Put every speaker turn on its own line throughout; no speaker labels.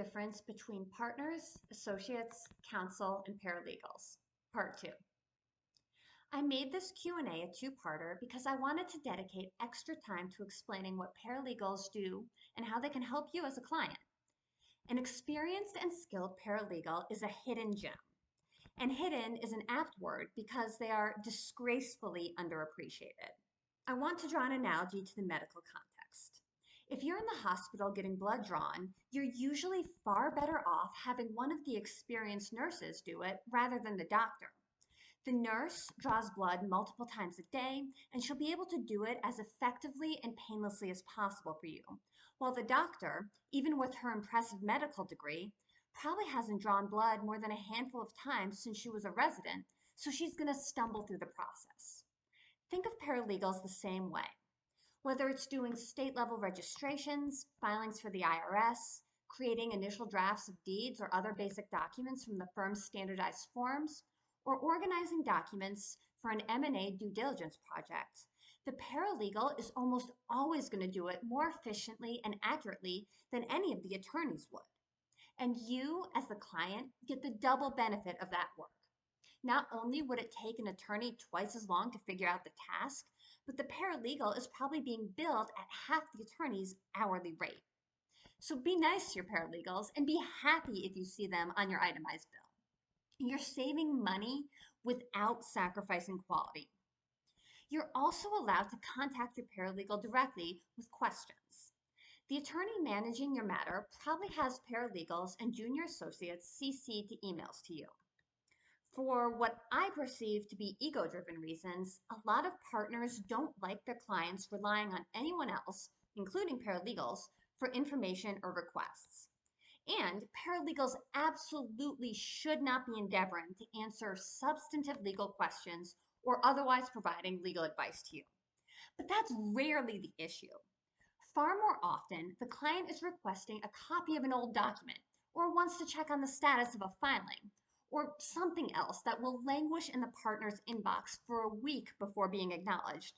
difference between partners, associates, counsel, and paralegals? Part 2. I made this Q&A a two-parter because I wanted to dedicate extra time to explaining what paralegals do and how they can help you as a client. An experienced and skilled paralegal is a hidden gem. And hidden is an apt word because they are disgracefully underappreciated. I want to draw an analogy to the medical context. If you're in the hospital getting blood drawn, you're usually far better off having one of the experienced nurses do it rather than the doctor. The nurse draws blood multiple times a day, and she'll be able to do it as effectively and painlessly as possible for you. While the doctor, even with her impressive medical degree, probably hasn't drawn blood more than a handful of times since she was a resident, so she's going to stumble through the process. Think of paralegals the same way. Whether it's doing state level registrations, filings for the IRS, creating initial drafts of deeds or other basic documents from the firm's standardized forms, or organizing documents for an M&A due diligence project, the paralegal is almost always going to do it more efficiently and accurately than any of the attorneys would. And you, as the client, get the double benefit of that work. Not only would it take an attorney twice as long to figure out the task, but the paralegal is probably being billed at half the attorney's hourly rate. So be nice to your paralegals and be happy if you see them on your itemized bill. You're saving money without sacrificing quality. You're also allowed to contact your paralegal directly with questions. The attorney managing your matter probably has paralegals and junior associates CC'd to emails to you. For what I perceive to be ego-driven reasons, a lot of partners don't like their clients relying on anyone else, including paralegals, for information or requests. And paralegals absolutely should not be endeavoring to answer substantive legal questions or otherwise providing legal advice to you. But that's rarely the issue. Far more often, the client is requesting a copy of an old document or wants to check on the status of a filing, or something else that will languish in the partner's inbox for a week before being acknowledged.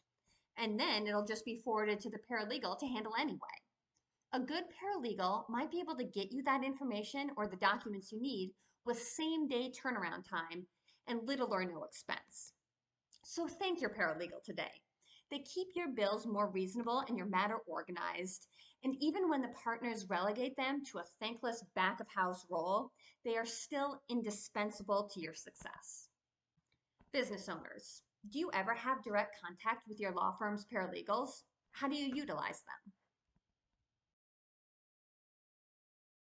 And then it'll just be forwarded to the paralegal to handle anyway. A good paralegal might be able to get you that information or the documents you need with same-day turnaround time and little or no expense. So thank your paralegal today. They keep your bills more reasonable and your matter organized. And even when the partners relegate them to a thankless back-of-house role, they are still indispensable to your success. Business owners, do you ever have direct contact with your law firm's paralegals? How do you utilize them?